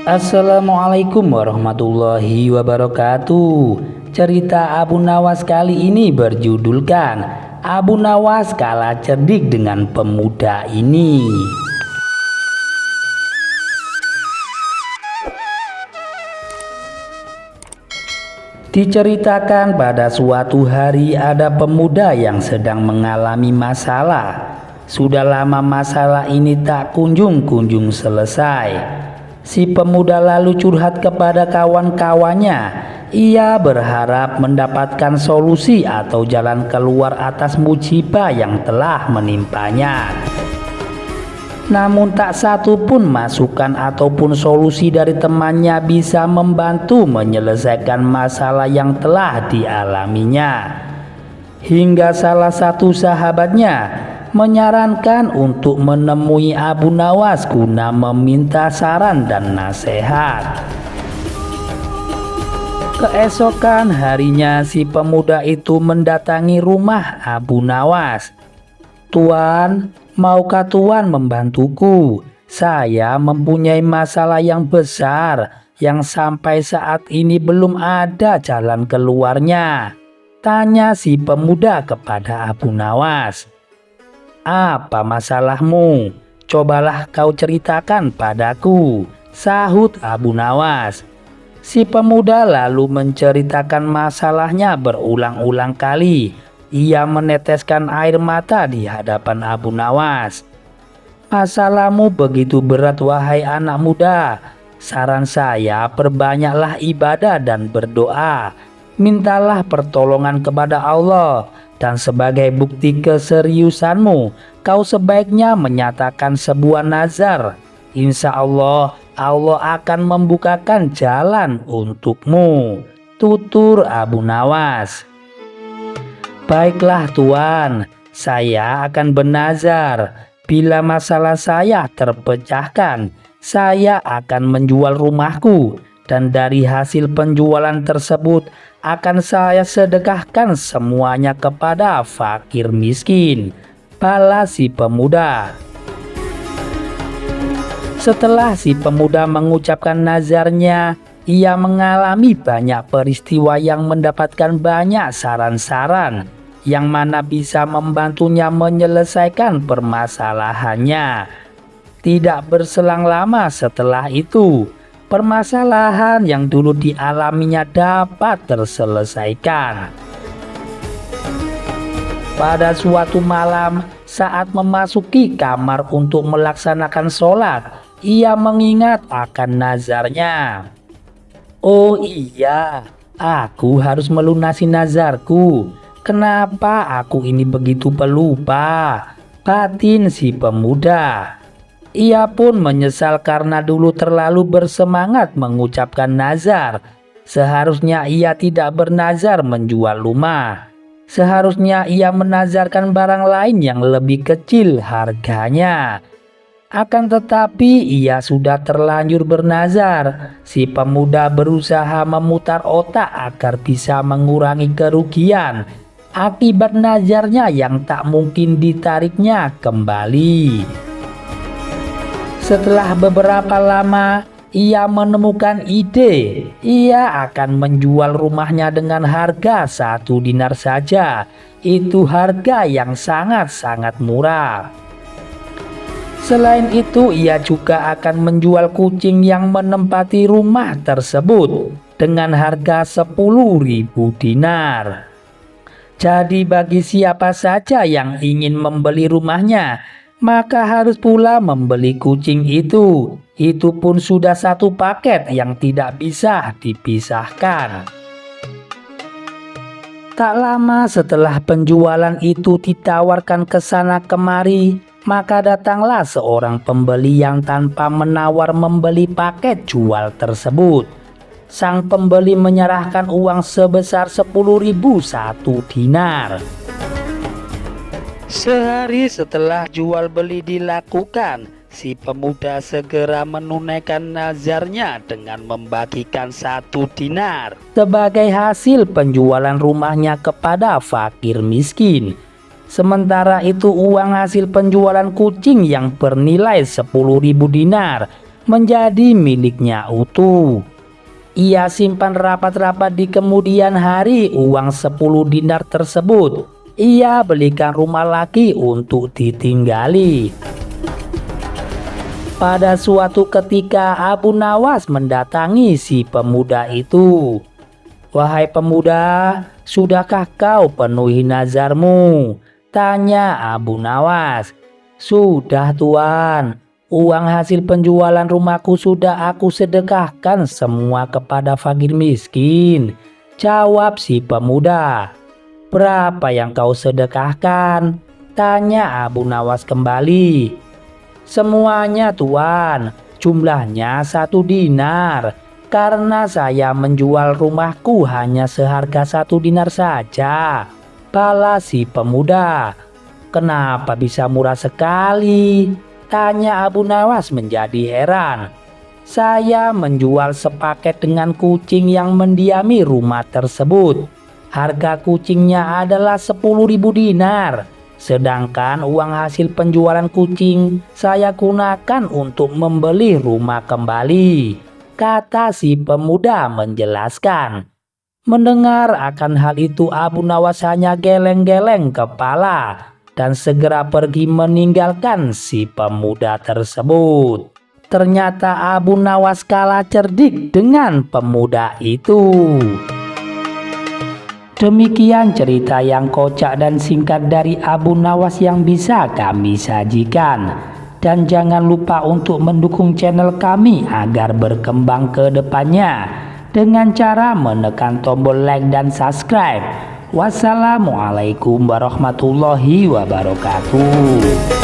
Assalamualaikum warahmatullahi wabarakatuh. Cerita Abu Nawas kali ini berjudulkan Abu Nawas kalah cerdik dengan pemuda ini. Diceritakan pada suatu hari ada pemuda yang sedang mengalami masalah. Sudah lama masalah ini tak kunjung selesai. Si pemuda lalu curhat kepada kawan-kawannya. Ia berharap mendapatkan solusi atau jalan keluar atas musibah yang telah menimpanya. Namun tak satu pun masukan ataupun solusi dari temannya bisa membantu menyelesaikan masalah yang telah dialaminya. Hingga salah satu sahabatnya menyarankan untuk menemui Abu Nawas guna meminta saran dan nasihat. Keesokan harinya si pemuda itu mendatangi rumah Abu Nawas. "Tuan, maukah Tuan membantuku? Saya mempunyai masalah yang besar yang sampai saat ini belum ada jalan keluarnya," tanya si pemuda kepada Abu Nawas. "Apa masalahmu? Cobalah kau ceritakan padaku," sahut Abu Nawas. Si pemuda lalu menceritakan masalahnya berulang-ulang kali. Ia meneteskan air mata di hadapan Abu Nawas. "Masalahmu begitu berat wahai anak muda. Saran saya, perbanyaklah ibadah dan berdoa. Mintalah pertolongan kepada Allah. Dan sebagai bukti keseriusanmu, kau sebaiknya menyatakan sebuah nazar. Insya Allah, Allah akan membukakan jalan untukmu," tutur Abu Nawas. "Baiklah Tuan, saya akan bernazar. Bila masalah saya terpecahkan, saya akan menjual rumahku. Dan dari hasil penjualan tersebut akan saya sedekahkan semuanya kepada fakir miskin," balas si pemuda. Setelah si pemuda mengucapkan nazarnya, ia mengalami banyak peristiwa yang mendapatkan banyak saran-saran yang mana bisa membantunya menyelesaikan permasalahannya. Tidak berselang lama setelah itu, permasalahan yang dulu dialaminya dapat terselesaikan. Pada suatu malam, saat memasuki kamar untuk melaksanakan sholat, ia mengingat akan nazarnya. "Oh iya, aku harus melunasi nazarku. Kenapa aku ini begitu pelupa?" batin si pemuda. Ia pun menyesal karena dulu terlalu bersemangat mengucapkan nazar. Seharusnya ia tidak bernazar menjual rumah. Seharusnya ia menazarkan barang lain yang lebih kecil harganya. Akan tetapi ia sudah terlanjur bernazar. Si pemuda berusaha memutar otak agar bisa mengurangi kerugian akibat nazarnya yang tak mungkin ditariknya kembali. Setelah beberapa lama, ia menemukan ide. Ia akan menjual rumahnya dengan harga 1 dinar saja. Itu harga yang sangat-sangat murah. Selain itu, ia juga akan menjual kucing yang menempati rumah tersebut dengan harga 10.000 dinar. Jadi bagi siapa saja yang ingin membeli rumahnya, maka harus pula membeli kucing itu. Itu pun sudah satu paket yang tidak bisa dipisahkan. Tak lama setelah penjualan itu ditawarkan ke sana kemari, maka datanglah seorang pembeli yang tanpa menawar membeli paket jual tersebut. Sang pembeli menyerahkan uang sebesar 10.000 1 dinar. Sehari setelah jual beli dilakukan, si pemuda segera menunaikan nazarnya dengan membagikan 1 dinar sebagai hasil penjualan rumahnya kepada fakir miskin. Sementara itu uang hasil penjualan kucing yang bernilai 10.000 dinar menjadi miliknya utuh. Ia simpan rapat-rapat. Di kemudian hari uang 10 dinar tersebut ia belikan rumah lagi untuk ditinggali. Pada suatu ketika Abu Nawas mendatangi si pemuda itu. "Wahai pemuda, sudahkah kau penuhi nazarmu?" tanya Abu Nawas. "Sudah tuan, uang hasil penjualan rumahku sudah aku sedekahkan semua kepada fakir miskin," jawab si pemuda. "Berapa yang kau sedekahkan?" tanya Abu Nawas kembali. "Semuanya tuan, jumlahnya 1 dinar. Karena saya menjual rumahku hanya seharga 1 dinar saja," balas si pemuda. "Kenapa bisa murah sekali?" tanya Abu Nawas menjadi heran. "Saya menjual sepaket dengan kucing yang mendiami rumah tersebut. Harga kucingnya adalah 10.000 dinar. Sedangkan uang hasil penjualan kucing saya gunakan untuk membeli rumah kembali," kata si pemuda menjelaskan. Mendengar akan hal itu, Abu Nawas hanya geleng-geleng kepala dan segera pergi meninggalkan si pemuda tersebut. Ternyata Abu Nawas kalah cerdik dengan pemuda itu. Demikian cerita yang kocak dan singkat dari Abu Nawas yang bisa kami sajikan. Dan jangan lupa untuk mendukung channel kami agar berkembang ke depannya dengan cara menekan tombol like dan subscribe. Wassalamualaikum warahmatullahi wabarakatuh.